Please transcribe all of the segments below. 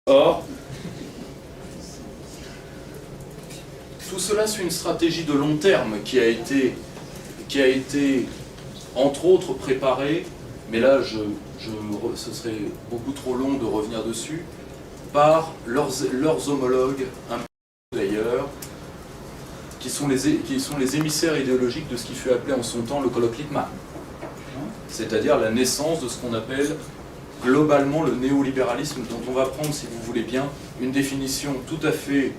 Or, tout cela suit une stratégie de long terme qui a été entre autres préparée, mais là ce serait beaucoup trop long de revenir dessus, par leurs homologues, un peu d'ailleurs, qui sont les émissaires idéologiques de ce qui fut appelé en son temps le colloque Lippmann, c'est-à-dire la naissance de ce qu'on appelle globalement le néolibéralisme, dont on va prendre, si vous voulez bien, une définition tout à fait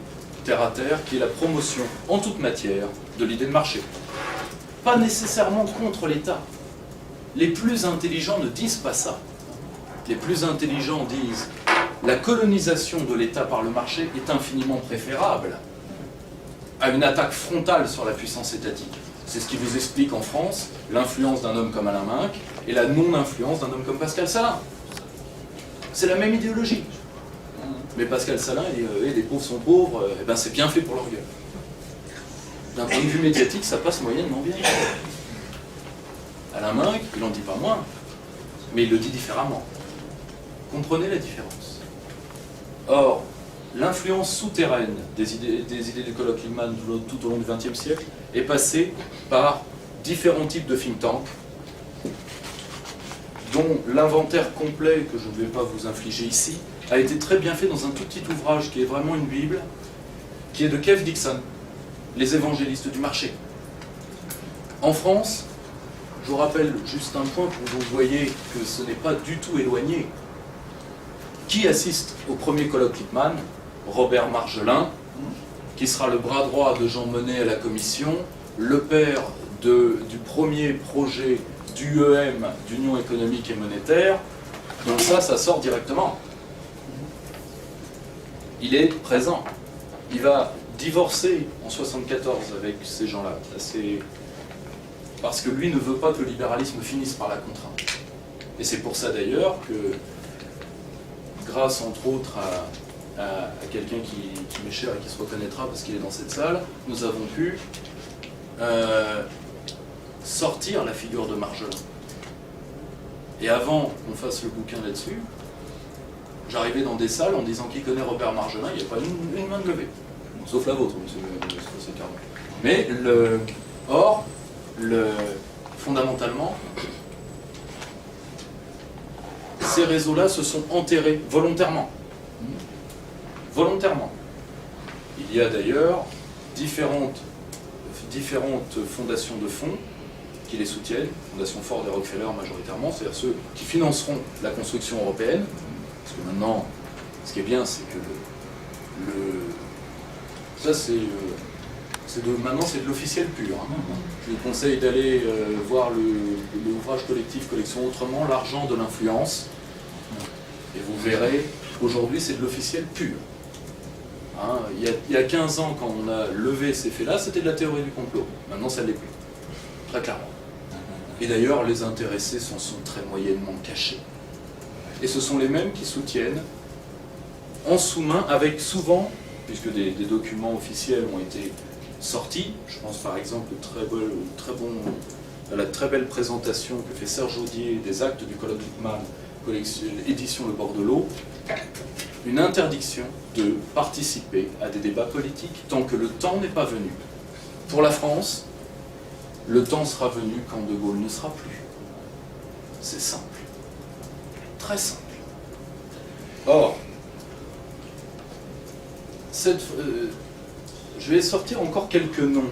terre-à-terre, qui est la promotion en toute matière de l'idée de marché. Pas nécessairement contre l'État. Les plus intelligents ne disent pas ça. Les plus intelligents disent la colonisation de l'État par le marché est infiniment préférable à une attaque frontale sur la puissance étatique. C'est ce qui vous explique en France l'influence d'un homme comme Alain Minc et la non-influence d'un homme comme Pascal Salin. C'est la même idéologie. Mais Pascal Salin et les pauvres sont pauvres, et ben c'est bien fait pour leur gueule. D'un point de vue médiatique, ça passe moyennement bien. Alain Minc, il n'en dit pas moins, mais il le dit différemment. Comprenez la différence. Or, l'influence souterraine des idées du colloque Lippmann tout au long du XXe siècle est passée par différents types de think tanks, dont l'inventaire complet, que je ne vais pas vous infliger ici, a été très bien fait dans un tout petit ouvrage qui est vraiment une Bible, qui est de Kev Dixon, Les évangélistes du marché. En France, je vous rappelle juste un point pour que vous voyez que ce n'est pas du tout éloigné. Qui assiste au premier colloque Lippmann? Robert Marjolin, qui sera le bras droit de Jean Monnet à la commission, le père du premier projet d'UEM, d'Union économique et monétaire. Donc ça sort directement. Il est présent. Il va divorcer en 1974 avec ces gens-là. Parce que lui ne veut pas que le libéralisme finisse par la contrainte. Et c'est pour ça d'ailleurs que, grâce entre autres à quelqu'un qui m'est cher et qui se reconnaîtra parce qu'il est dans cette salle, nous avons pu sortir la figure de Marjolin. Et avant qu'on fasse le bouquin là-dessus, j'arrivais dans des salles en disant qui connaît Robert Marjolin, il n'y a pas une main de levée. Sauf la vôtre, monsieur Carnot. Mais fondamentalement, ces réseaux-là se sont enterrés volontairement. Volontairement. Il y a d'ailleurs différentes fondations de fonds qui les soutiennent, Fondation Ford et Rockefeller majoritairement, c'est-à-dire ceux qui financeront la construction européenne. Parce que maintenant, ce qui est bien, c'est que maintenant c'est de l'officiel pur. Hein. Je vous conseille d'aller voir l'ouvrage collectif Collection Autrement, l'argent de l'influence, et vous verrez, aujourd'hui c'est de l'officiel pur. Hein, il y a 15 ans, quand on a levé ces faits-là, c'était de la théorie du complot. Maintenant, ça ne l'est plus. Très clairement. Et d'ailleurs, les intéressés s'en sont très moyennement cachés. Et ce sont les mêmes qui soutiennent, en sous-main, avec souvent, puisque des documents officiels ont été sortis, je pense par exemple à la très belle présentation que fait Serge Audier des actes du colloque Lippmann, édition Le Bordelot, une interdiction de participer à des débats politiques tant que le temps n'est pas venu. Pour la France, le temps sera venu quand De Gaulle ne sera plus. C'est simple. Très simple. Or, je vais sortir encore quelques noms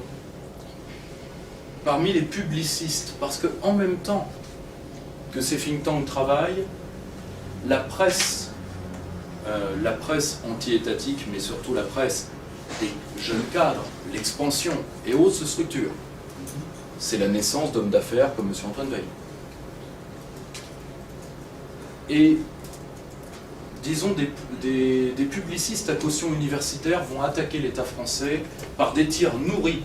parmi les publicistes, parce qu'en même temps que ces think tanks travaillent, la presse anti-étatique, mais surtout la presse des jeunes cadres, l'expansion et autres structures, c'est la naissance d'hommes d'affaires comme M. Antoine Veil. Et disons, des publicistes à caution universitaire vont attaquer l'État français par des tirs nourris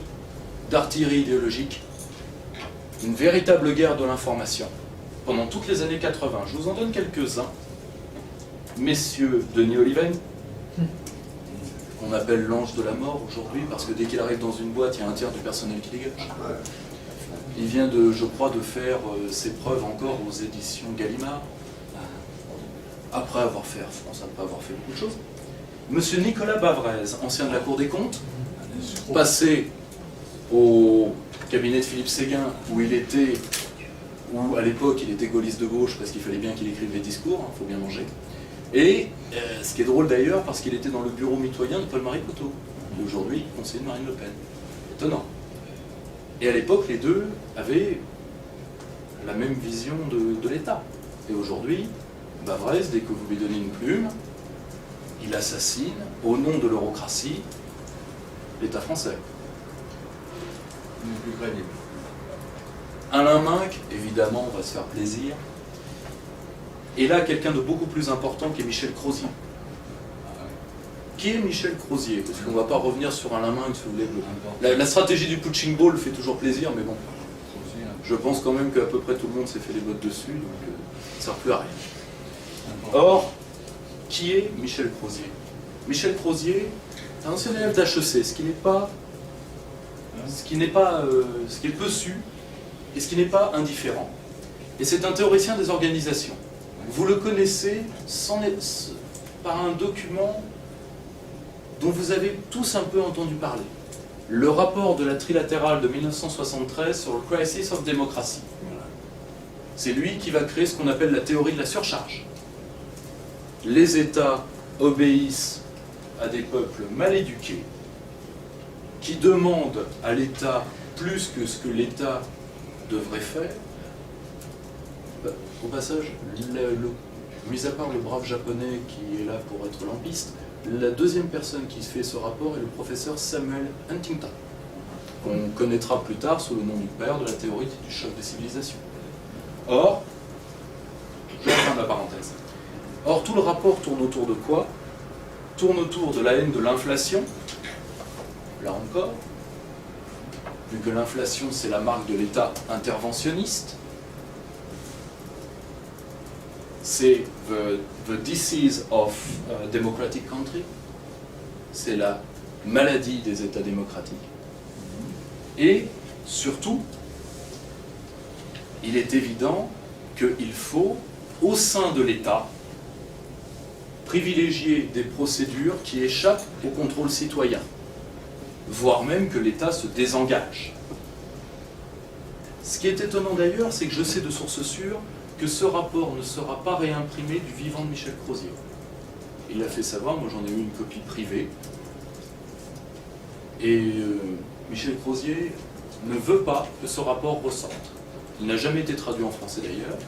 d'artillerie idéologique, une véritable guerre de l'information pendant toutes les années 80. Je vous en donne quelques-uns. Messieurs Denis Oliven, qu'on appelle l'ange de la mort aujourd'hui, parce que dès qu'il arrive dans une boîte, il y a un tiers du personnel qui dégage. Il vient, je crois, de faire ses preuves encore aux éditions Gallimard. après avoir fait Air France, après avoir fait beaucoup de choses. Monsieur Nicolas Bavrez, ancien de la Cour des comptes, passé au cabinet de Philippe Séguin, où à l'époque il était gaulliste de gauche, parce qu'il fallait bien qu'il écrive les discours, il faut bien manger. Et ce qui est drôle d'ailleurs, parce qu'il était dans le bureau mitoyen de Paul-Marie Couteau, et aujourd'hui conseiller de Marine Le Pen. Étonnant. Et à l'époque, les deux avaient la même vision de l'État. Et aujourd'hui, Bavrez, dès que vous lui donnez une plume, il assassine, au nom de l'eurocratie, l'État français. Il n'est plus crédible. Alain Minc, évidemment, on va se faire plaisir. Et là, quelqu'un de beaucoup plus important qui est Michel Crozier. Qui est Michel Crozier? Parce qu'on ne va pas revenir sur Alain Minc, si vous voulez. La stratégie du punching ball fait toujours plaisir, mais bon. Je pense quand même qu'à peu près tout le monde s'est fait les bottes dessus, donc ça ne sert plus à rien. Or, qui est Michel Crozier? Michel Crozier, un ancien élève d'HEC, ce qui est peu su, et ce qui n'est pas indifférent. Et c'est un théoricien des organisations. Vous le connaissez par un document dont vous avez tous un peu entendu parler. Le rapport de la trilatérale de 1973 sur le Crisis of Democracy. C'est lui qui va créer ce qu'on appelle la théorie de la surcharge. Les États obéissent à des peuples mal éduqués qui demandent à l'État plus que ce que l'État devrait faire. Au passage, mis à part le brave japonais qui est là pour être lampiste, la deuxième personne qui fait ce rapport est le professeur Samuel Huntington, qu'on connaîtra plus tard sous le nom du père de la théorie du choc des civilisations. Or, je referme la parenthèse. Or, tout le rapport tourne autour de quoi? Tourne autour de la haine de l'inflation, là encore, vu que l'inflation c'est la marque de l'État interventionniste, c'est the disease of a democratic country, c'est la maladie des États démocratiques. Et surtout, il est évident qu'il faut, au sein de l'État, privilégier des procédures qui échappent au contrôle citoyen, voire même que l'État se désengage. Ce qui est étonnant d'ailleurs, c'est que je sais de sources sûres que ce rapport ne sera pas réimprimé du vivant de Michel Crozier. Il l'a fait savoir, moi j'en ai eu une copie privée. Et Michel Crozier ne veut pas que ce rapport ressorte. Il n'a jamais été traduit en français d'ailleurs.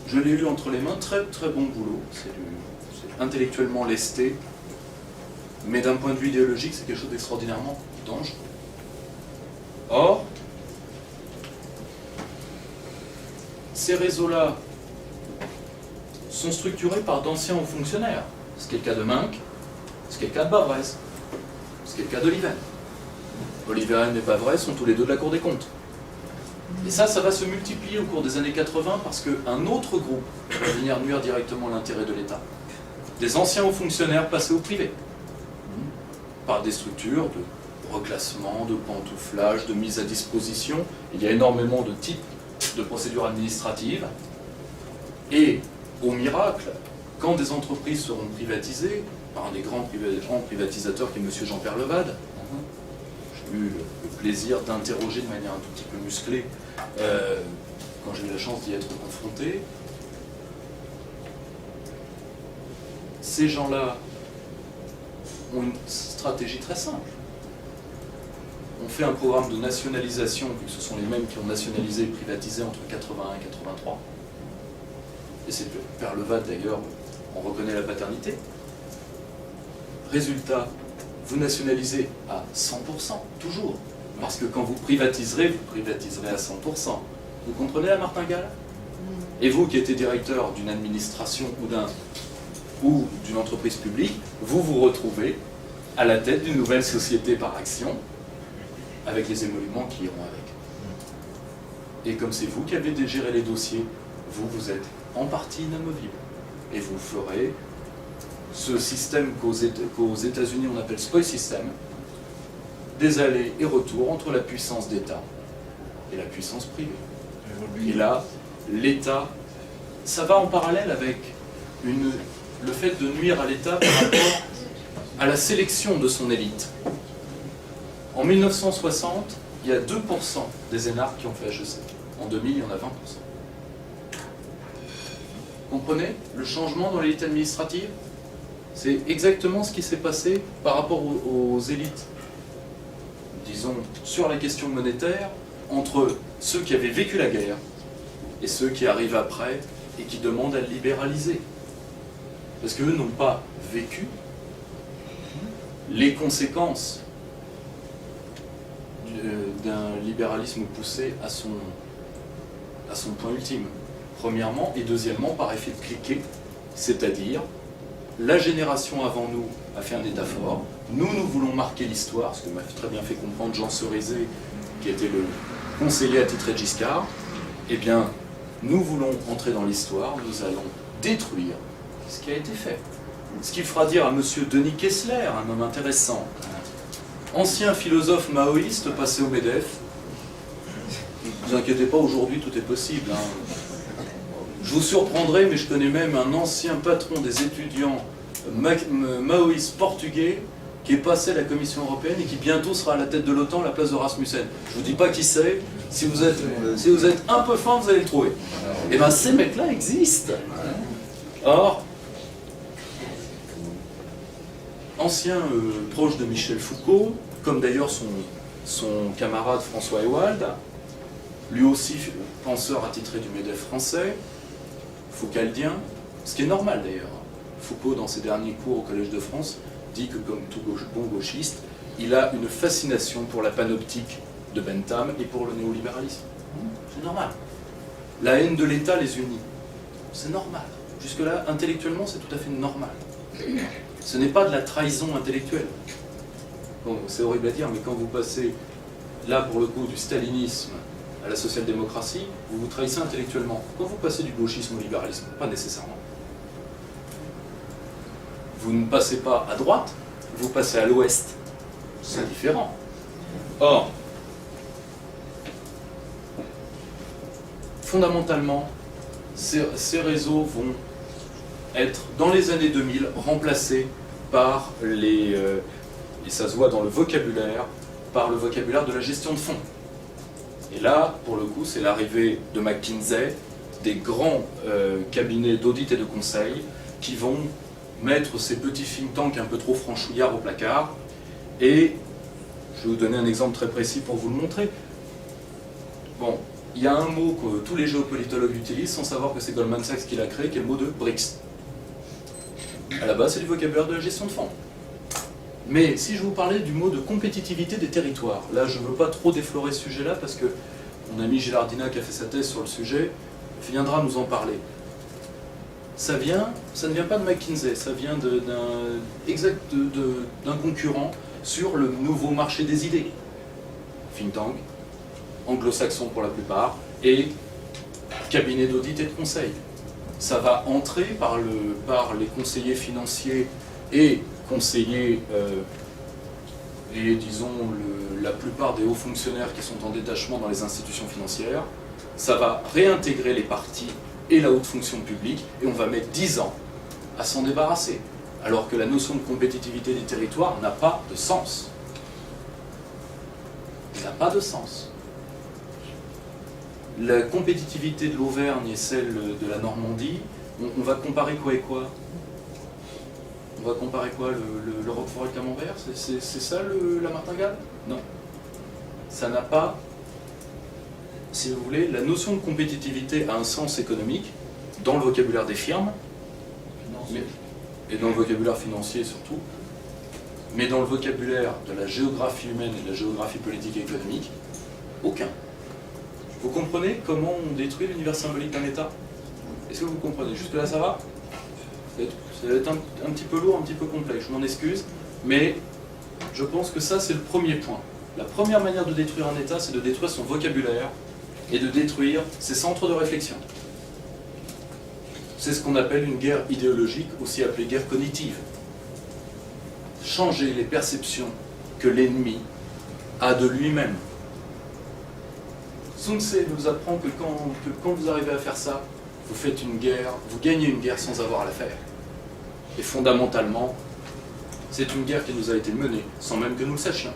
Je l'ai eu entre les mains, très très bon boulot. C'est intellectuellement lesté, mais d'un point de vue idéologique, c'est quelque chose d'extraordinairement dangereux. Or, ces réseaux-là sont structurés par d'anciens hauts fonctionnaires, ce qui est le cas de Minc, ce qui est le cas de Bavrez, ce qui est le cas d'Oliven. Oliven et Bavrez sont tous les deux de la Cour des comptes. Et ça va se multiplier au cours des années 80 parce qu'un autre groupe va venir nuire directement à l'intérêt de l'État. Des anciens hauts fonctionnaires passés au privé, par des structures de reclassement, de pantouflage, de mise à disposition. Il y a énormément de types de procédures administratives. Et, au miracle, quand des entreprises seront privatisées, par un des grands privatisateurs qui est M. Jean-Pierre Levade, j'ai eu le plaisir d'interroger de manière un tout petit peu musclée quand j'ai eu la chance d'y être confronté. Ces gens-là ont une stratégie très simple. On fait un programme de nationalisation, vu que ce sont les mêmes qui ont nationalisé et privatisé entre 81 et 83. Et c'est Père Levade d'ailleurs, on reconnaît la paternité. Résultat, vous nationalisez à 100%, toujours. Parce que quand vous privatiserez à 100%. Vous comprenez la martingale? Et vous qui étiez directeur d'une administration ou d'une entreprise publique, vous vous retrouvez à la tête d'une nouvelle société par action, avec les émoluments qui iront avec. Et comme c'est vous qui avez géré les dossiers, vous êtes en partie inamovible. Et vous ferez ce système qu'aux États-Unis on appelle spoil system, des allers et retours entre la puissance d'État et la puissance privée. Et là, l'État, ça va en parallèle avec le fait de nuire à l'État par rapport à la sélection de son élite. En 1960, il y a 2% des énarques qui ont fait HEC. En 2000, il y en a 20%. Comprenez le changement dans l'élite administrative? C'est exactement ce qui s'est passé par rapport aux élites, disons, sur la question monétaire, entre ceux qui avaient vécu la guerre et ceux qui arrivent après et qui demandent à libéraliser. Parce qu'eux n'ont pas vécu les conséquences d'un libéralisme poussé à son point ultime. Premièrement, et deuxièmement, par effet de cliquet, c'est-à-dire la génération avant nous a fait un état fort, nous voulons marquer l'histoire, ce que m'a très bien fait comprendre Jean Cerizet, qui était le conseiller attitré de Giscard, eh bien, nous voulons entrer dans l'histoire, nous allons détruire ce qui a été fait. Ce qui fera dire à M. Denis Kessler, un homme intéressant, ancien philosophe maoïste passé au MEDEF, ne vous inquiétez pas, aujourd'hui tout est possible. Je vous surprendrai, mais je connais même un ancien patron des étudiants maoïstes portugais qui est passé à la Commission européenne et qui bientôt sera à la tête de l'OTAN à la place de Rasmussen. Je ne vous dis pas qui c'est, si vous êtes un peu fin, vous allez le trouver. Et bien ces mecs-là existent. Or, ancien proche de Michel Foucault, comme d'ailleurs son camarade François Ewald, lui aussi penseur attitré du MEDEF français, foucaldien, ce qui est normal d'ailleurs. Foucault, dans ses derniers cours au Collège de France, dit que comme tout bon gauchiste, il a une fascination pour la panoptique de Bentham et pour le néolibéralisme. C'est normal. La haine de l'État les unit. C'est normal. Jusque-là, intellectuellement, c'est tout à fait normal. Ce n'est pas de la trahison intellectuelle. Bon, c'est horrible à dire, mais quand vous passez, là pour le coup, du stalinisme à la social-démocratie, vous vous trahissez intellectuellement. Quand vous passez du gauchisme au libéralisme, pas nécessairement. Vous ne passez pas à droite, vous passez à l'ouest. C'est différent. Or, fondamentalement, ces réseaux vont être, dans les années 2000, remplacés par et ça se voit dans le vocabulaire, par le vocabulaire de la gestion de fonds. Et là, pour le coup, c'est l'arrivée de McKinsey, des grands cabinets d'audit et de conseil, qui vont mettre ces petits think tanks un peu trop franchouillards au placard. Et je vais vous donner un exemple très précis pour vous le montrer. Bon, il y a un mot que tous les géopolitologues utilisent sans savoir que c'est Goldman Sachs qui l'a créé, qui est le mot de BRICS. À la base, c'est du vocabulaire de la gestion de fonds. Mais si je vous parlais du mot de compétitivité des territoires, là je ne veux pas trop déflorer ce sujet-là parce que mon ami Gilardina qui a fait sa thèse sur le sujet viendra nous en parler. Ça ne vient pas de McKinsey, ça vient d'un concurrent sur le nouveau marché des idées. Think tank, anglo-saxon pour la plupart, et cabinet d'audit et de conseil. Ça va entrer par les conseillers financiers et conseillers et disons la plupart des hauts fonctionnaires qui sont en détachement dans les institutions financières. Ça va réintégrer les partis et la haute fonction publique et on va mettre 10 ans à s'en débarrasser. Alors que la notion de compétitivité des territoires n'a pas de sens. Ça n'a pas de sens. La compétitivité de l'Auvergne et celle de la Normandie, on va comparer quoi et quoi? On va comparer quoi? Le Roquefort et le Camembert? C'est ça la martingale? Non. Ça n'a pas, si vous voulez, la notion de compétitivité a un sens économique dans le vocabulaire des firmes, et dans le vocabulaire financier surtout, mais dans le vocabulaire de la géographie humaine et de la géographie politique et économique, aucun. Vous comprenez comment on détruit l'univers symbolique d'un État? Est-ce que vous comprenez? Jusque-là, ça va? Ça va être un petit peu lourd, un petit peu complexe, je m'en excuse, mais je pense que ça, c'est le premier point. La première manière de détruire un État, c'est de détruire son vocabulaire et de détruire ses centres de réflexion. C'est ce qu'on appelle une guerre idéologique, aussi appelée guerre cognitive. Changer les perceptions que l'ennemi a de lui-même. Sun Tzu nous apprend que quand vous arrivez à faire ça, vous faites une guerre, vous gagnez une guerre sans avoir à la faire. Et fondamentalement, c'est une guerre qui nous a été menée, sans même que nous le sachions.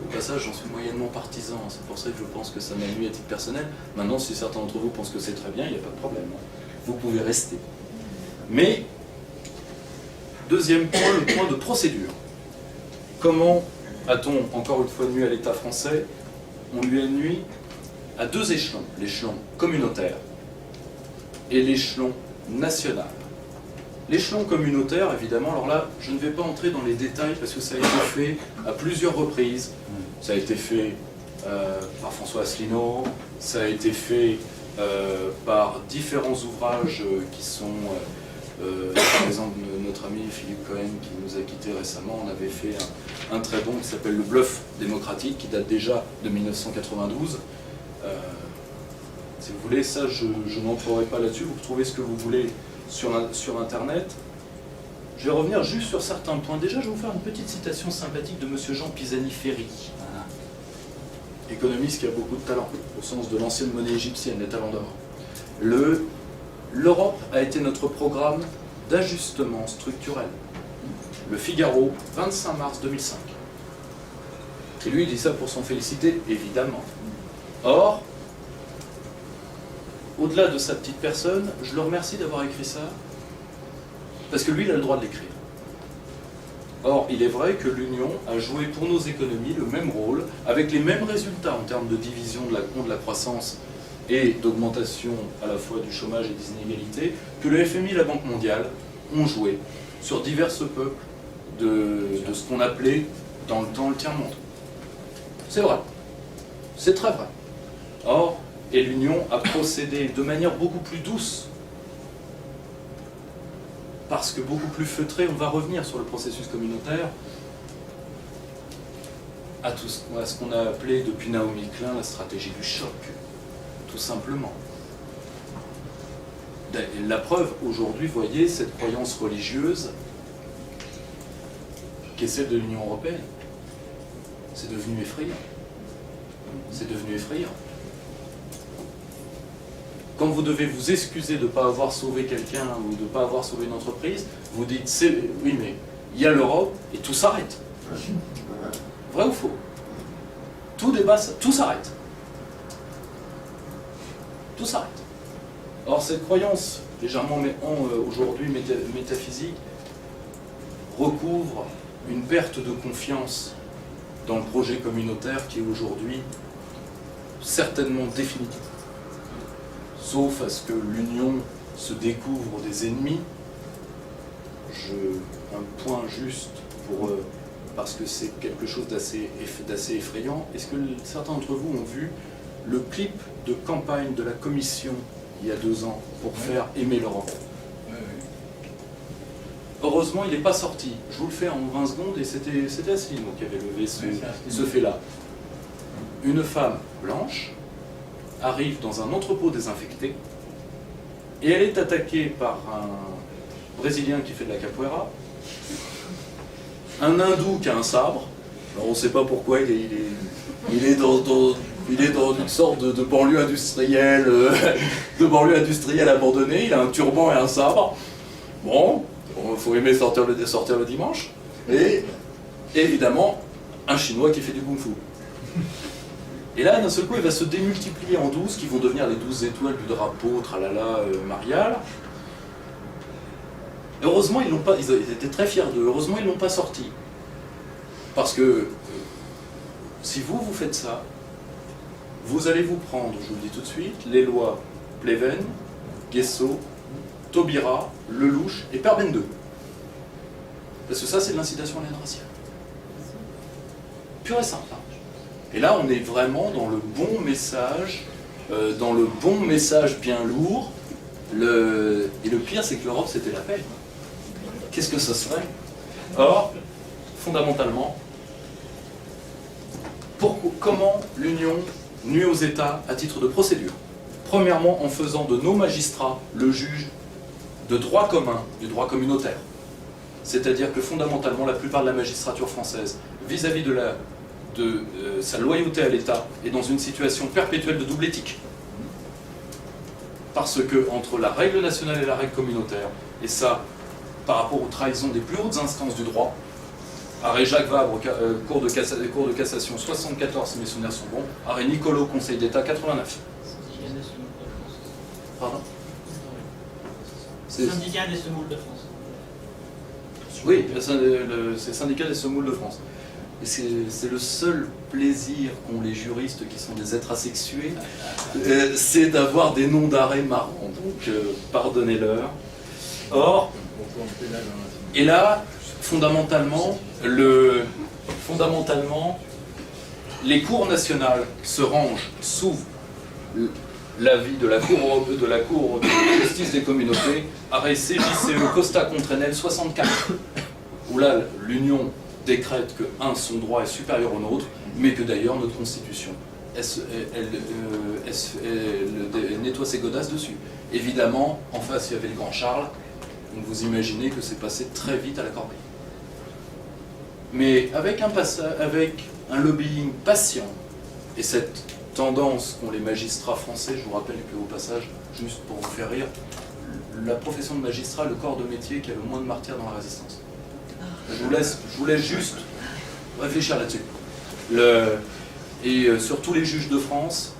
Au passage, j'en suis moyennement partisan, c'est pour ça que je pense que ça m'ennuie à titre personnel. Maintenant, si certains d'entre vous pensent que c'est très bien, il n'y a pas de problème. Vous pouvez rester. Mais, deuxième point, le point de procédure. Comment a-t-on, encore une fois, nuit à l'État français? On lui a nuit à deux échelons, l'échelon communautaire et l'échelon national. L'échelon communautaire, évidemment, alors là, je ne vais pas entrer dans les détails parce que ça a été fait à plusieurs reprises. Ça a été fait par François Asselineau, ça a été fait par différents ouvrages qui sont, par exemple, notre ami Philippe Cohen qui nous a quittés récemment, on avait fait un très bon qui s'appelle Le Bluff démocratique, qui date déjà de 1992. Si vous voulez, ça, je n'entrerai pas là-dessus, vous trouvez ce que vous voulez sur Internet. Je vais revenir juste sur certains points. Déjà, je vais vous faire une petite citation sympathique de M. Jean Pisani-Ferry, économiste qui a beaucoup de talent, au sens de l'ancienne monnaie égyptienne, les talents d'or. L'Europe a été notre programme d'ajustement structurel. Le Figaro, 25 mars 2005. Et lui, il dit ça pour s'en féliciter, évidemment. Or, au-delà de sa petite personne, je le remercie d'avoir écrit ça, parce que lui, il a le droit de l'écrire. Or, il est vrai que l'Union a joué pour nos économies le même rôle, avec les mêmes résultats en termes de division de la croissance et d'augmentation à la fois du chômage et des inégalités, que le FMI et la Banque mondiale ont joué sur divers peuples de ce qu'on appelait dans le temps le tiers-monde. C'est vrai. C'est très vrai. Or, et l'Union a procédé de manière beaucoup plus douce, parce que beaucoup plus feutré, on va revenir sur le processus communautaire, à ce qu'on a appelé depuis Naomi Klein la stratégie du choc, tout simplement. La preuve, aujourd'hui, voyez, cette croyance religieuse qui est celle de l'Union européenne, c'est devenu effrayant. C'est devenu effrayant. Quand vous devez vous excuser de ne pas avoir sauvé quelqu'un ou de ne pas avoir sauvé une entreprise, vous dites, oui, mais il y a l'Europe et tout s'arrête. Vrai ou faux? Tout débat, tout s'arrête. Tout s'arrête. Or, cette croyance, légèrement aujourd'hui métaphysique, recouvre une perte de confiance dans le projet communautaire qui est aujourd'hui certainement définitif. Sauf à ce que l'Union se découvre des ennemis. Un point juste parce que c'est quelque chose d'assez effrayant. Est-ce que certains d'entre vous ont vu le clip de campagne de la Commission il y a 2 ans pour faire aimer l'Europe? Heureusement, il n'est pas sorti. Je vous le fais en 20 secondes et c'était Asselineau qui avait levé ce fait-là. Une femme blanche arrive dans un entrepôt désinfecté et elle est attaquée par un Brésilien qui fait de la capoeira, un Hindou qui a un sabre. Alors on ne sait pas pourquoi il est dans une sorte de banlieue industrielle, abandonnée. Il a un turban et un sabre. Bon, il faut aimer sortir le dimanche. Et évidemment, un Chinois qui fait du kung-fu. Et là, d'un seul coup, il va se démultiplier en 12, qui vont devenir les 12 étoiles du drapeau, tralala, marial. Heureusement, ils étaient très fiers d'eux. Heureusement, ils ne l'ont pas sorti. Parce que si vous faites ça, vous allez vous prendre, je vous le dis tout de suite, les lois Pleven, Guesso, Taubira, Lelouch et Perben II. Parce que ça, c'est de l'incitation à la haine raciale. Pur et simple. Et là, on est vraiment dans le bon message, bien lourd. Et le pire, c'est que l'Europe, c'était la paix. Qu'est-ce que ça serait? Or, fondamentalement, comment l'Union nuit aux États à titre de procédure? Premièrement, en faisant de nos magistrats le juge de droit commun, du droit communautaire. C'est-à-dire que fondamentalement, la plupart de la magistrature française, vis-à-vis de sa loyauté à l'État, est dans une situation perpétuelle de double éthique. Parce que entre la règle nationale et la règle communautaire, et ça, par rapport aux trahisons des plus hautes instances du droit, arrêt Jacques Vabre, cour de cassation 74, si mes souvenirs sont bons, arrêt Nicolo, Conseil d'État 89. Pardon? Syndicat des semoules de France. Oui, c'est syndicat des semoules de France. Et c'est le seul plaisir qu'ont les juristes qui sont des êtres asexués, c'est d'avoir des noms d'arrêt marrants. Donc, pardonnez-leur. Or, et là, fondamentalement, les cours nationales se rangent sous l'avis de la Cour de justice des communautés, arrêt CJCE Costa contre Enel 64, où là, l'Union décrète que, son droit est supérieur au nôtre, mais que d'ailleurs notre Constitution, elle nettoie ses godasses dessus. Évidemment, en face, il y avait le grand Charles, donc vous imaginez que c'est passé très vite à la corbeille. Mais avec un lobbying patient, et cette tendance qu'ont les magistrats français, je vous rappelle que au passage, juste pour vous faire rire, la profession de magistrat est le corps de métier qui a le moins de martyrs dans la résistance. Je vous laisse juste réfléchir là-dessus. Sur tous les juges de France,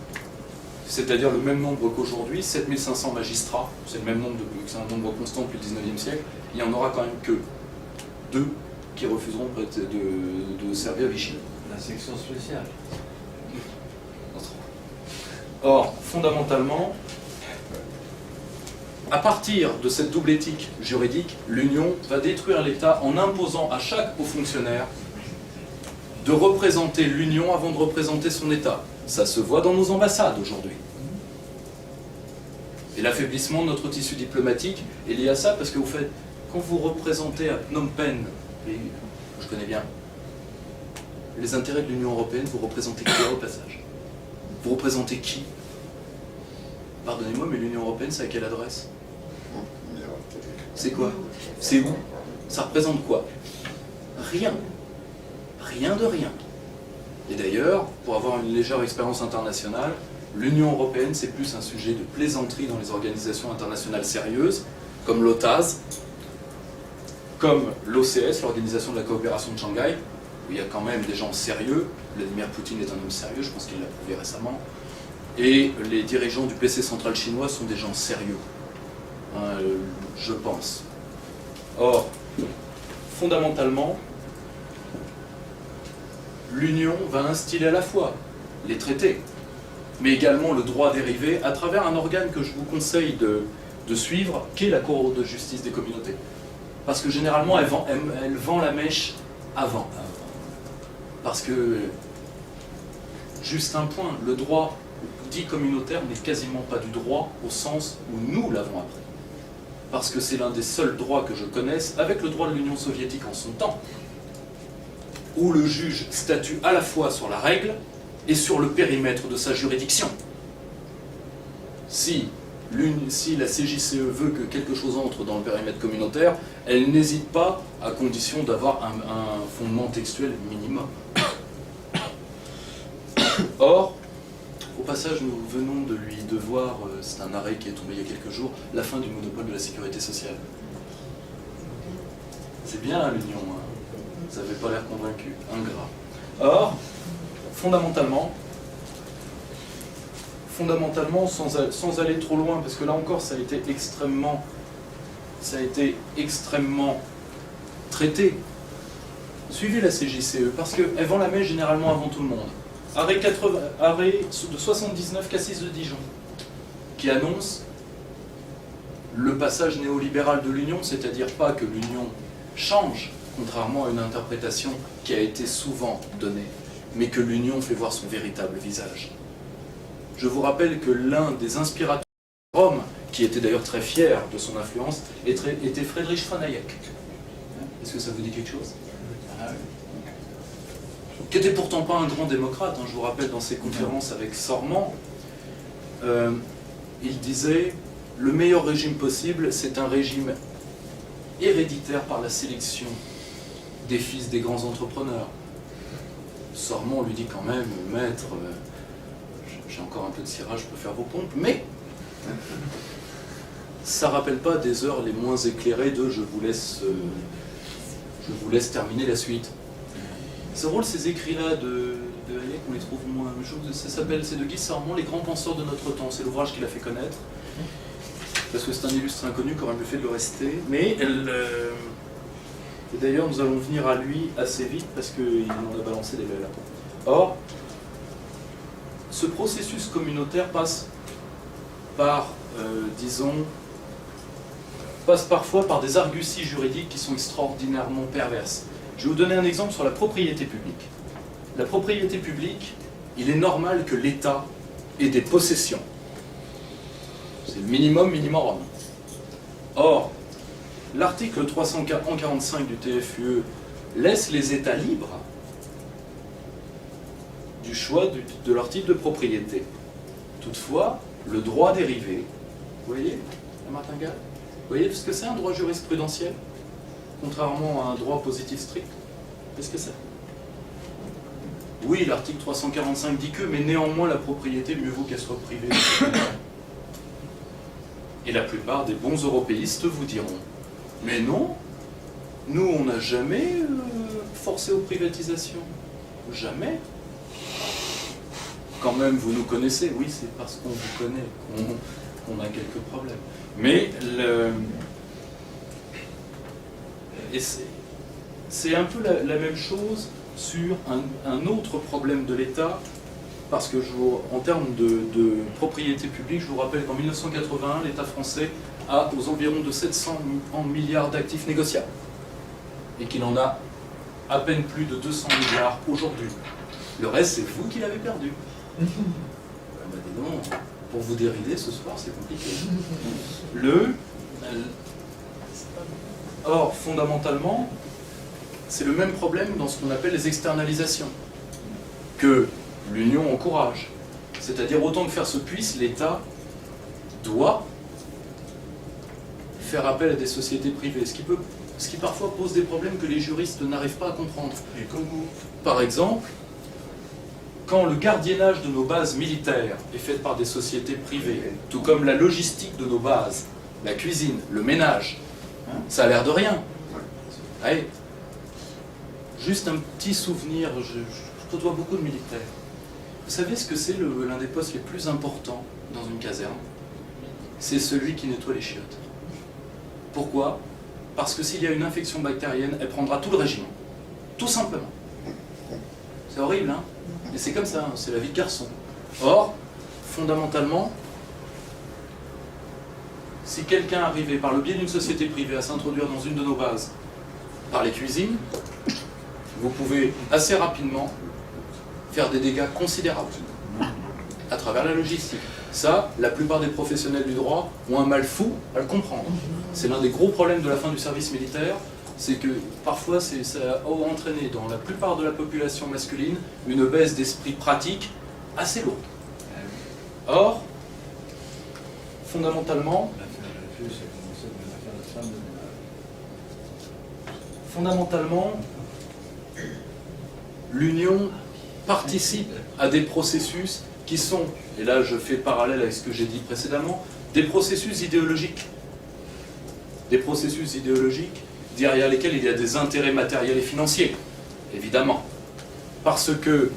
c'est-à-dire le même nombre qu'aujourd'hui, 7500 magistrats, c'est le même nombre, c'est un nombre constant depuis le 19e siècle, il n'y en aura quand même que 2 qui refuseront de servir Vichy. La section spéciale. Or, fondamentalement, à partir de cette double éthique juridique, l'Union va détruire l'État en imposant à chaque haut fonctionnaire de représenter l'Union avant de représenter son État. Ça se voit dans nos ambassades aujourd'hui. Et l'affaiblissement de notre tissu diplomatique est lié à ça, parce que vous faites, quand vous représentez à Phnom Penh, pays que je connais bien, les intérêts de l'Union européenne, vous représentez qui au passage? Vous représentez qui? Pardonnez-moi, mais l'Union européenne, c'est à quelle adresse? C'est quoi? C'est où? Ça représente quoi? Rien. Rien de rien. Et d'ailleurs, pour avoir une légère expérience internationale, l'Union européenne, c'est plus un sujet de plaisanterie dans les organisations internationales sérieuses, comme l'OTAS, comme l'OCS, l'Organisation de la coopération de Shanghai, où il y a quand même des gens sérieux. Vladimir Poutine est un homme sérieux, je pense qu'il l'a prouvé récemment. Et les dirigeants du PC central chinois sont des gens sérieux, je pense. Or, fondamentalement, l'Union va instiller à la fois les traités, mais également le droit dérivé à travers un organe que je vous conseille de suivre, qui est la Cour de justice des communautés. Parce que généralement, elle vend la mèche avant. Parce que, juste un point, le droit dit communautaire n'est quasiment pas du droit au sens où nous l'avons appris. Parce que c'est l'un des seuls droits que je connaisse, avec le droit de l'Union soviétique en son temps, où le juge statue à la fois sur la règle et sur le périmètre de sa juridiction. Si la CJCE veut que quelque chose entre dans le périmètre communautaire, elle n'hésite pas, à condition d'avoir un fondement textuel minimum. Or, au passage, nous venons de lui devoir, c'est un arrêt qui est tombé il y a quelques jours, la fin du monopole de la sécurité sociale. C'est bien l'Union, hein. Ça n'avait pas l'air convaincu, ingrat. Or, fondamentalement, sans aller trop loin, parce que là encore, ça a été extrêmement traité. Suivez la CJCE, parce qu'elle vend la mèche généralement avant tout le monde. Arrêt de 79 Cassis de Dijon, qui annonce le passage néolibéral de l'Union, c'est-à-dire pas que l'Union change, contrairement à une interprétation qui a été souvent donnée, mais que l'Union fait voir son véritable visage. Je vous rappelle que l'un des inspirateurs de Rome, qui était d'ailleurs très fier de son influence, était Friedrich von Hayek. Est-ce que ça vous dit quelque chose? Qui n'était pourtant pas un grand démocrate, hein, je vous rappelle dans ses conférences avec Sormand, il disait « Le meilleur régime possible, c'est un régime héréditaire par la sélection des fils des grands entrepreneurs. » Sormand lui dit quand même « Maître, j'ai encore un peu de cirage, je peux faire vos pompes, mais Ça rappelle pas des heures les moins éclairées de je vous laisse terminer la suite. C'est drôle ces écrits-là de Hayek, on les trouve moins. C'est de Guy Sarment, Les grands penseurs de notre temps. C'est l'ouvrage qu'il a fait connaître. Parce que c'est un illustre inconnu qui aurait mieux fait de le rester. Mais et d'ailleurs, nous allons venir à lui assez vite parce qu'il en a balancé des belles. Or, ce processus communautaire passe parfois par des arguties juridiques qui sont extraordinairement perverses. Je vais vous donner un exemple sur la propriété publique. La propriété publique, il est normal que l'État ait des possessions. C'est le minimum. Or, l'article 345 du TFUE laisse les États libres du choix de leur type de propriété. Toutefois, le droit dérivé, vous voyez la martingale? Vous voyez ce que c'est un droit jurisprudentiel? Contrairement à un droit positif strict. Qu'est-ce que c'est? Oui, l'article 345 dit que, mais néanmoins la propriété, mieux vaut qu'elle soit privée. Et la plupart des bons européistes vous diront, mais non, nous on n'a jamais forcé aux privatisations. Jamais. Quand même, vous nous connaissez. Oui, c'est parce qu'on vous connaît qu'on a quelques problèmes. Mais c'est un peu la même chose sur un autre problème de l'État, parce que en termes de propriété publique, je vous rappelle qu'en 1981, l'État français a aux environs de 700 milliards d'actifs négociables, et qu'il en a à peine plus de 200 milliards aujourd'hui. Le reste, c'est vous qui l'avez perdu. Ben, dis donc, pour vous dérider ce soir, c'est compliqué. Or, fondamentalement, c'est le même problème dans ce qu'on appelle les externalisations, que l'Union encourage. C'est-à-dire, autant que faire se puisse, l'État doit faire appel à des sociétés privées, ce qui parfois pose des problèmes que les juristes n'arrivent pas à comprendre. Et comment? Par exemple, quand le gardiennage de nos bases militaires est fait par des sociétés privées, tout comme la logistique de nos bases, la cuisine, le ménage, ça a l'air de rien. Allez, juste un petit souvenir, je côtoie beaucoup de militaires. Vous savez ce que c'est l'un des postes les plus importants dans une caserne? C'est celui qui nettoie les chiottes. Pourquoi? Parce que s'il y a une infection bactérienne, elle prendra tout le régiment. Tout simplement. C'est horrible, hein? Mais c'est comme ça, hein, c'est la vie de garçon. Or, fondamentalement, si quelqu'un arrivait par le biais d'une société privée à s'introduire dans une de nos bases, par les cuisines, vous pouvez assez rapidement faire des dégâts considérables à travers la logistique. Ça, la plupart des professionnels du droit ont un mal fou à le comprendre. C'est l'un des gros problèmes de la fin du service militaire, c'est que parfois ça a entraîné dans la plupart de la population masculine une baisse d'esprit pratique assez lourde. Or, fondamentalement, l'Union participe à des processus qui sont, et là je fais le parallèle avec ce que j'ai dit précédemment, des processus idéologiques. Des processus idéologiques derrière lesquels il y a des intérêts matériels et financiers, évidemment. Parce que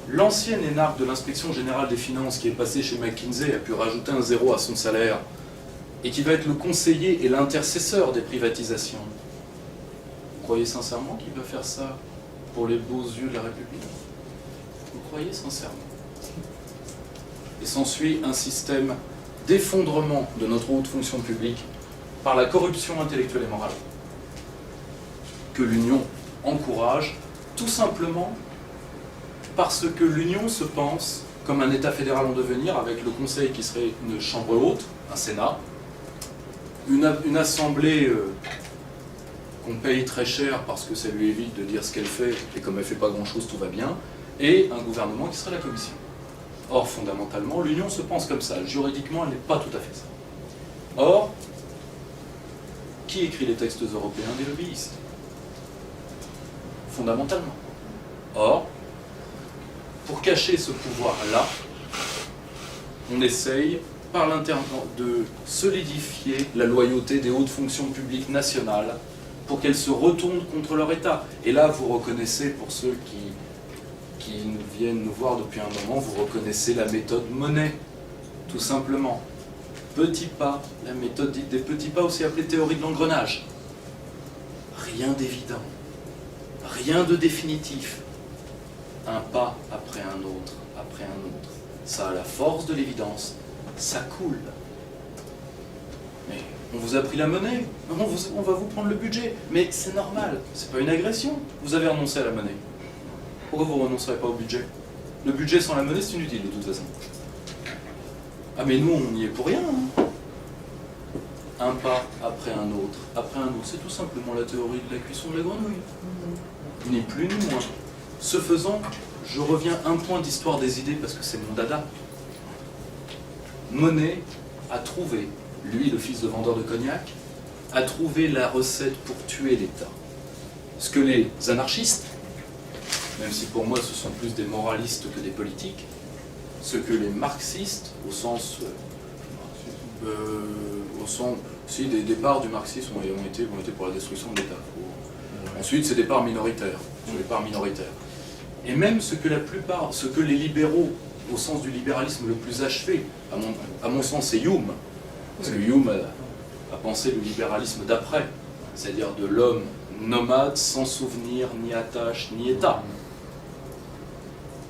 l'ancien énarque de l'inspection générale des finances qui est passé chez McKinsey a pu rajouter un zéro à son salaire et qui va être le conseiller et l'intercesseur des privatisations. Vous croyez sincèrement qu'il va faire ça pour les beaux yeux de la République? Vous croyez sincèrement? Et s'ensuit un système d'effondrement de notre haute fonction publique par la corruption intellectuelle et morale que l'Union encourage, tout simplement parce que l'Union se pense comme un État fédéral en devenir, avec le Conseil qui serait une chambre haute, un Sénat, une assemblée qu'on paye très cher parce que ça lui évite de dire ce qu'elle fait, et comme elle ne fait pas grand-chose, tout va bien, et un gouvernement qui serait la Commission. Or, fondamentalement, l'Union se pense comme ça. Juridiquement, elle n'est pas tout à fait ça. Or, qui écrit les textes européens? Des lobbyistes. Fondamentalement. Or, pour cacher ce pouvoir-là, on essaye de solidifier la loyauté des hautes fonctions publiques nationales pour qu'elles se retournent contre leur État. Et là, vous reconnaissez, pour ceux qui viennent nous voir depuis un moment, vous reconnaissez la méthode Monnet, tout simplement. Petits pas, la méthode dite des petits pas, aussi appelée théorie de l'engrenage. Rien d'évident, rien de définitif. Un pas après un autre, après un autre. Ça a la force de l'évidence, ça coule. Mais on vous a pris la monnaie, on va vous prendre le budget. Mais c'est normal, c'est pas une agression. Vous avez renoncé à la monnaie. Pourquoi vous ne renoncerez pas au budget? Le budget sans la monnaie, c'est inutile de toute façon. Ah mais nous, on n'y est pour rien. Hein. Un pas après un autre, après un autre. C'est tout simplement la théorie de la cuisson de la grenouille. Ni plus ni moins. Ce faisant, je reviens un point d'histoire des idées parce que c'est mon dada. Monnet a trouvé, lui le fils de vendeur de cognac, a trouvé la recette pour tuer l'État. Ce que les anarchistes, même si pour moi ce sont plus des moralistes que des politiques, ce que les marxistes, au sens si des départs du marxisme ont été pour la destruction de l'État. Ensuite, c'est des parts minoritaires, sur les parts minoritaires. Et même ce que les libéraux, au sens du libéralisme le plus achevé, à mon sens, c'est Hume. Parce que Hume a pensé le libéralisme d'après, c'est-à-dire de l'homme nomade, sans souvenir, ni attache, ni état.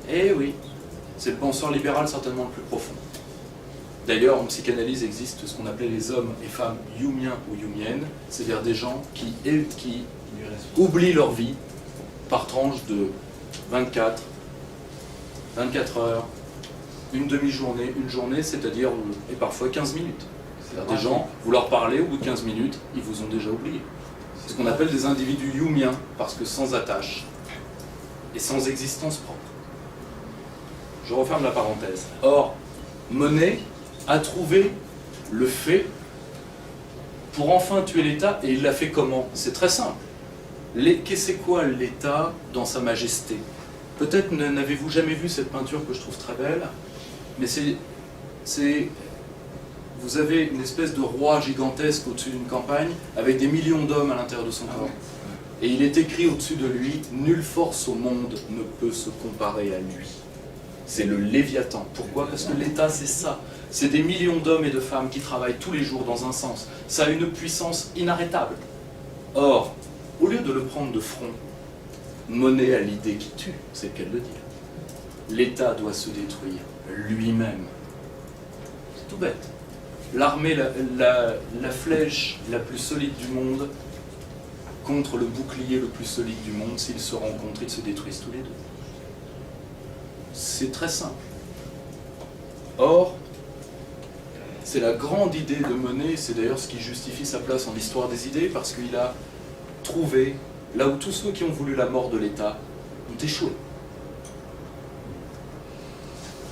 Eh oui, c'est le penseur libéral certainement le plus profond. D'ailleurs, en psychanalyse existe ce qu'on appelait les hommes et femmes humiens ou humiennes, c'est-à-dire des gens qui oublient leur vie par tranche de 24 heures, une demi-journée, une journée, c'est-à-dire, et parfois 15 minutes. C'est-à-dire des gens, vous leur parlez, au bout de 15 minutes, ils vous ont déjà oublié. C'est ce qu'on appelle des individus humiens, parce que sans attache et sans existence propre. Je referme la parenthèse. Or, Monnet a trouvé le fait pour enfin tuer l'État, et il l'a fait comment? C'est très simple. C'est quoi l'État dans sa majesté? Peut-être n'avez-vous jamais vu cette peinture que je trouve très belle, mais vous avez une espèce de roi gigantesque au-dessus d'une campagne, avec des millions d'hommes à l'intérieur de son corps. Et il est écrit au-dessus de lui, « Nulle force au monde ne peut se comparer à lui ». C'est le Léviathan. Pourquoi? Parce que l'État, c'est ça. C'est des millions d'hommes et de femmes qui travaillent tous les jours dans un sens. Ça a une puissance inarrêtable. Or, au lieu de le prendre de front, Monnet a l'idée qui tue, c'est le cas de le dire. L'État doit se détruire lui-même. C'est tout bête. L'armée, la flèche la plus solide du monde contre le bouclier le plus solide du monde, s'ils se rencontrent, ils se détruisent tous les deux. C'est très simple. Or, c'est la grande idée de Monnet, c'est d'ailleurs ce qui justifie sa place en l'histoire des idées, parce qu'il a trouvé là où tous ceux qui ont voulu la mort de l'État ont échoué.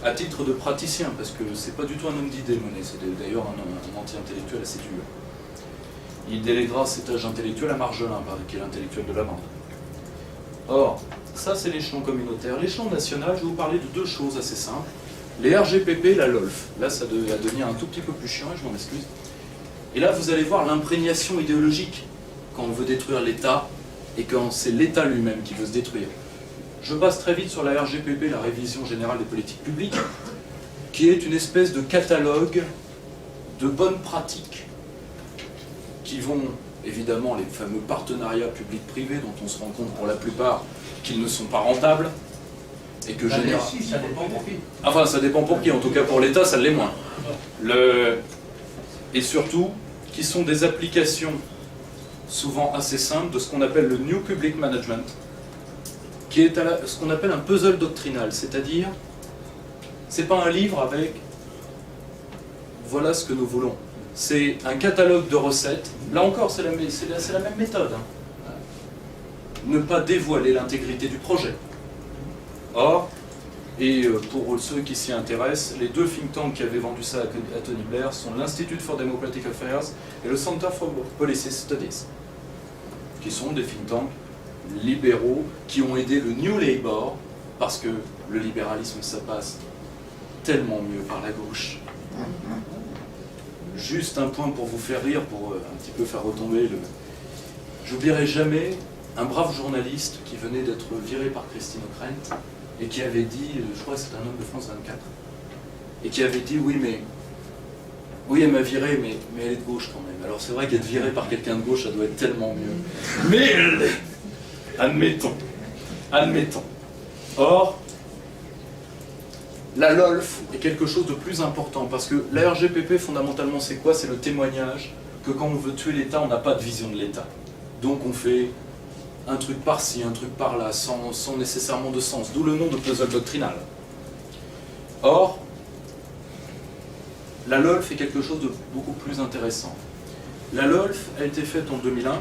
À titre de praticien, parce que c'est pas du tout un homme d'idées, Monnet, c'est d'ailleurs un anti-intellectuel assez dur. Il déléguera cet âge intellectuel à Marjolin, qui est l'intellectuel de la bande. Or, ça c'est l'échelon communautaire. L'échelon national, je vais vous parler de deux choses assez simples. Les RGPP et la LOLF. Là, ça va devenir un tout petit peu plus chiant, et je m'en excuse. Et là, vous allez voir l'imprégnation idéologique quand on veut détruire l'État et quand c'est l'État lui-même qui veut se détruire. Je passe très vite sur la RGPP, la Révision Générale des Politiques Publiques, qui est une espèce de catalogue de bonnes pratiques qui vont, évidemment, les fameux partenariats publics-privés dont on se rend compte pour la plupart qu'ils ne sont pas rentables et que généralement... Ça dépend pour qui. Enfin, ça dépend pour qui. En tout cas, pour l'État, ça l'est moins. Et surtout, qui sont des applications souvent assez simples de ce qu'on appelle le New Public Management, qui est ce qu'on appelle un puzzle doctrinal, c'est-à-dire, c'est pas un livre avec voilà ce que nous voulons. C'est un catalogue de recettes. Là encore, c'est la même méthode. Hein. Ne pas dévoiler l'intégrité du projet. Or, et pour ceux qui s'y intéressent, les deux think tanks qui avaient vendu ça à Tony Blair sont l'Institute for Democratic Affairs et le Center for Policy Studies, qui sont des think tanks libéraux qui ont aidé le New Labour, parce que le libéralisme, ça passe tellement mieux par la gauche. Juste un point pour vous faire rire, pour un petit peu faire retomber le... J'oublierai jamais un brave journaliste qui venait d'être viré par Christine O'Krent et qui avait dit, je crois que c'était un homme de France 24, et qui avait dit oui, elle m'a viré, mais elle est de gauche quand même. Alors c'est vrai qu'être viré par quelqu'un de gauche, ça doit être tellement mieux. Mais elle l'est. Admettons. Or, la LOLF est quelque chose de plus important, parce que la RGPP, fondamentalement, c'est quoi? C'est le témoignage que quand on veut tuer l'État, on n'a pas de vision de l'État. Donc on fait un truc par-ci, un truc par-là, sans nécessairement de sens, d'où le nom de puzzle doctrinal. Or, la LOLF est quelque chose de beaucoup plus intéressant. La LOLF a été faite en 2001,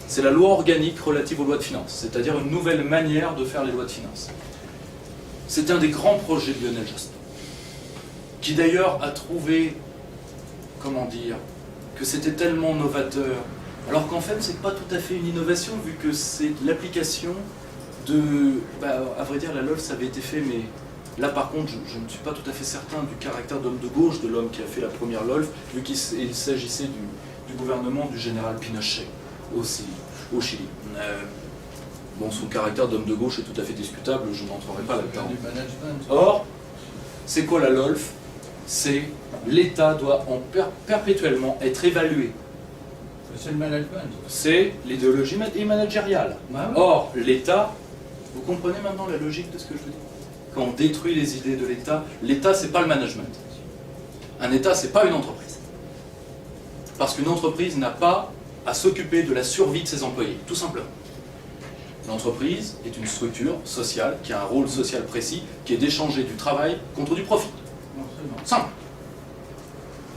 c'est la loi organique relative aux lois de finances, c'est-à-dire une nouvelle manière de faire les lois de finances. C'est un des grands projets de Lionel Jospin, qui d'ailleurs a trouvé, comment dire, que c'était tellement novateur, alors qu'en fait c'est pas tout à fait une innovation, vu que c'est l'application de... à vrai dire, la LOLF ça avait été fait, mais là par contre je ne suis pas tout à fait certain du caractère d'homme de gauche de l'homme qui a fait la première LOLF, vu qu'il s'agissait du gouvernement du général Pinochet, aussi, au Chili. Bon, son caractère d'homme de gauche est tout à fait discutable, je n'entrerai pas là-dedans. Or, c'est quoi la LOLF? C'est l'État doit perpétuellement être évalué. C'est le management. C'est l'idéologie managériale. Bah oui. Or, l'État, vous comprenez maintenant la logique de ce que je veux dire? Quand on détruit les idées de l'État, c'est pas le management. Un État, c'est pas une entreprise. Parce qu'une entreprise n'a pas à s'occuper de la survie de ses employés, tout simplement. L'entreprise est une structure sociale qui a un rôle social précis, qui est d'échanger du travail contre du profit. Simple.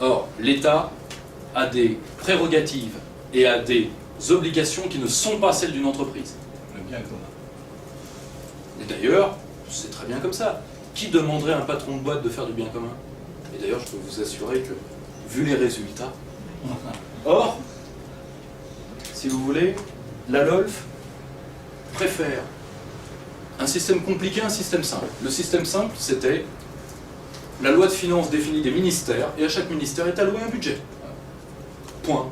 Or, l'État a des prérogatives et a des obligations qui ne sont pas celles d'une entreprise. Le bien commun. Et d'ailleurs, c'est très bien comme ça. Qui demanderait à un patron de boîte de faire du bien commun? Et d'ailleurs, je peux vous assurer que, vu les résultats... Or, si vous voulez, la LOLF préfère un système compliqué à un système simple. Le système simple, c'était la loi de finances définit des ministères, et à chaque ministère est alloué un budget. Point.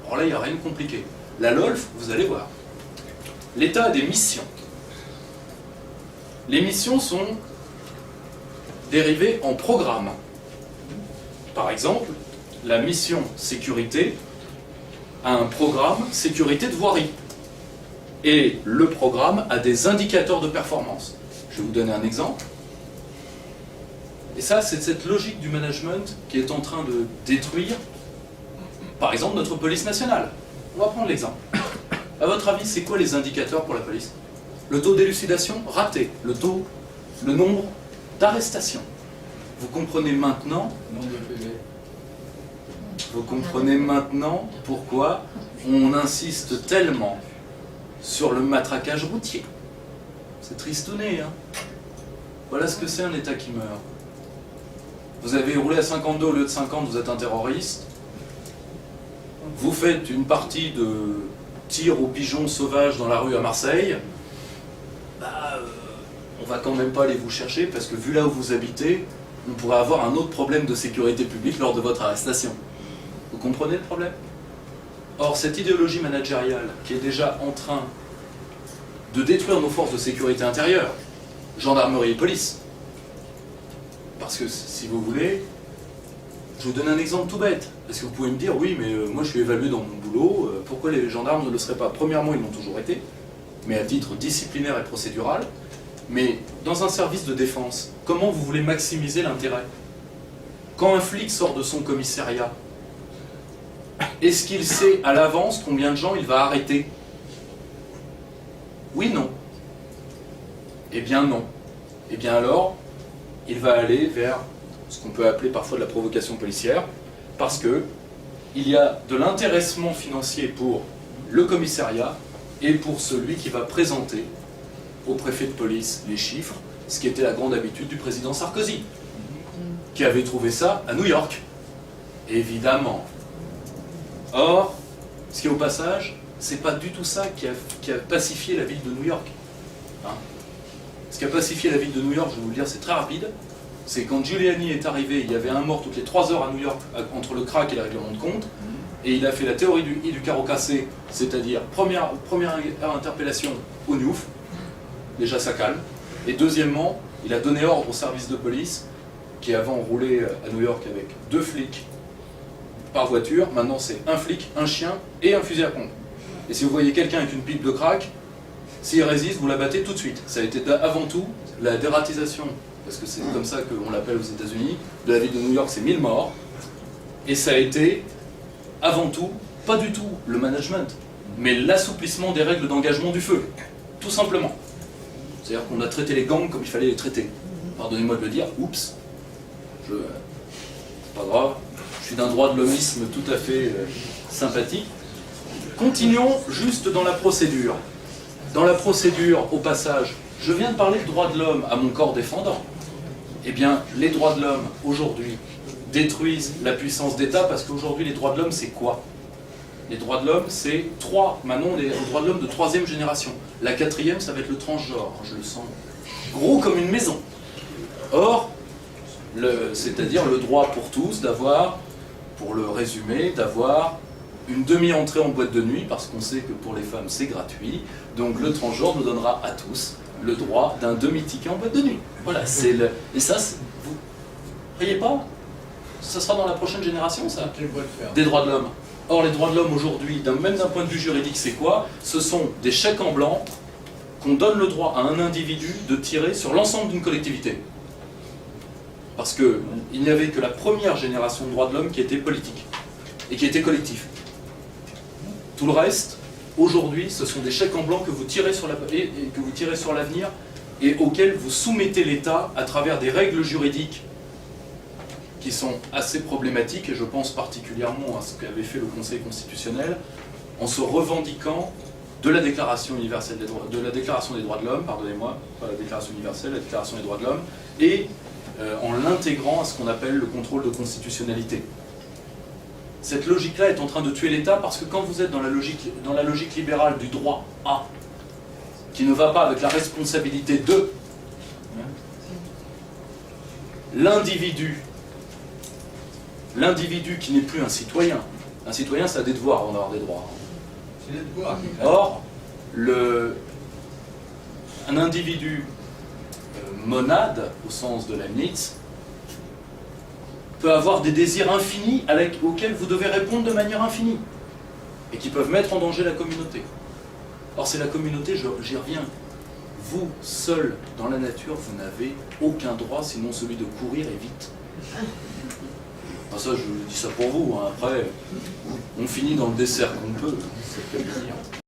Alors là, il n'y a rien de compliqué. La LOLF, vous allez voir. L'État a des missions. Les missions sont dérivées en programmes. Par exemple, la mission sécurité a un programme sécurité de voirie. Et le programme a des indicateurs de performance. Je vais vous donner un exemple. Et ça, c'est cette logique du management qui est en train de détruire, par exemple, notre police nationale. On va prendre l'exemple. À votre avis, c'est quoi les indicateurs pour la police? Le taux d'élucidation raté, le nombre d'arrestations. Vous comprenez maintenant, pourquoi on insiste tellement sur le matraquage routier. C'est tristouné, hein. Voilà ce que c'est un État qui meurt. Vous avez roulé à 52 au lieu de 50, vous êtes un terroriste. Vous faites une partie de tir aux pigeons sauvages dans la rue à Marseille. On va quand même pas aller vous chercher parce que vu là où vous habitez, on pourrait avoir un autre problème de sécurité publique lors de votre arrestation. Vous comprenez le problème? Or, cette idéologie managériale qui est déjà en train de détruire nos forces de sécurité intérieure, gendarmerie et police, parce que si vous voulez, je vous donne un exemple tout bête, parce que vous pouvez me dire, oui, mais moi je suis évalué dans mon boulot, pourquoi les gendarmes ne le seraient pas? Premièrement, ils l'ont toujours été, mais à titre disciplinaire et procédural, mais dans un service de défense, comment vous voulez maximiser l'intérêt? Quand un flic sort de son commissariat, est-ce qu'il sait à l'avance combien de gens il va arrêter? Oui, non. Eh bien non. Eh bien alors, il va aller vers ce qu'on peut appeler parfois de la provocation policière, parce que il y a de l'intéressement financier pour le commissariat et pour celui qui va présenter au préfet de police les chiffres, ce qui était la grande habitude du président Sarkozy, qui avait trouvé ça à New York. Évidemment. Or, ce qui est au passage, c'est pas du tout ça qui a pacifié la ville de New York. Hein? Ce qui a pacifié la ville de New York, je vais vous le dire, c'est très rapide. C'est quand Giuliani est arrivé, il y avait un mort toutes les 3 heures à New York entre le crack et les règlements de compte, et il a fait la théorie du carreau cassé, c'est-à-dire première interpellation au Newf, déjà ça calme, et deuxièmement, il a donné ordre au service de police, qui avant roulait à New York avec 2 flics par voiture, maintenant c'est un flic, un chien et un fusil à pompe. Et si vous voyez quelqu'un avec une pipe de crack, s'il résiste, vous la battez tout de suite. Ça a été avant tout la dératisation, parce que c'est comme ça qu'on l'appelle aux États-Unis, de la ville de New York, c'est 1000 morts. Et ça a été avant tout, pas du tout le management, mais l'assouplissement des règles d'engagement du feu, tout simplement. C'est-à-dire qu'on a traité les gangs comme il fallait les traiter. Pardonnez-moi de le dire, oups, c'est pas grave, je suis d'un droit de l'hommisme tout à fait sympathique. Continuons juste dans la procédure. Dans la procédure, au passage, je viens de parler de droits de l'homme à mon corps défendant. Eh bien, les droits de l'homme, aujourd'hui, détruisent la puissance d'État, parce qu'aujourd'hui, les droits de l'homme, c'est quoi? Les droits de l'homme, c'est maintenant, les droits de l'homme de 3e génération. La 4e, ça va être le transgenre, je le sens gros comme une maison. Or, c'est-à-dire le droit pour tous d'avoir, pour le résumer, d'avoir une demi-entrée en boîte de nuit, parce qu'on sait que pour les femmes c'est gratuit, donc le transgenre nous donnera à tous le droit d'un demi-ticket en boîte de nuit. Voilà, c'est le... Et ça, vous riez pas? Ça sera dans la prochaine génération, ça, des droits de l'homme. Or, les droits de l'homme aujourd'hui, même d'un point de vue juridique, c'est quoi? Ce sont des chèques en blanc qu'on donne le droit à un individu de tirer sur l'ensemble d'une collectivité. Parce qu'il n'y avait que la première génération de droits de l'homme qui était politique et qui était collectif. Tout le reste, aujourd'hui, ce sont des chèques en blanc que vous tirez sur l'avenir et auxquels vous soumettez l'État à travers des règles juridiques qui sont assez problématiques, et je pense particulièrement à ce qu'avait fait le Conseil constitutionnel en se revendiquant de la Déclaration universelle des droits, de la Déclaration des droits de l'homme, pardonnez-moi, pas la Déclaration universelle, la Déclaration des droits de l'homme, et en l'intégrant à ce qu'on appelle le contrôle de constitutionnalité. Cette logique-là est en train de tuer l'État, parce que quand vous êtes dans la logique libérale du droit à, qui ne va pas avec la responsabilité de, l'individu qui n'est plus un citoyen ça a des devoirs avant d'avoir des droits. C'est des devoirs. Or, un individu monade, au sens de Leibniz, peut avoir des désirs infinis auxquels vous devez répondre de manière infinie, et qui peuvent mettre en danger la communauté. Or, c'est la communauté, j'y reviens. Vous, seul, dans la nature, vous n'avez aucun droit, sinon celui de courir et vite. Enfin, ça, je dis ça pour vous, hein. Après, on finit dans le dessert qu'on peut, c'est le cas de dire.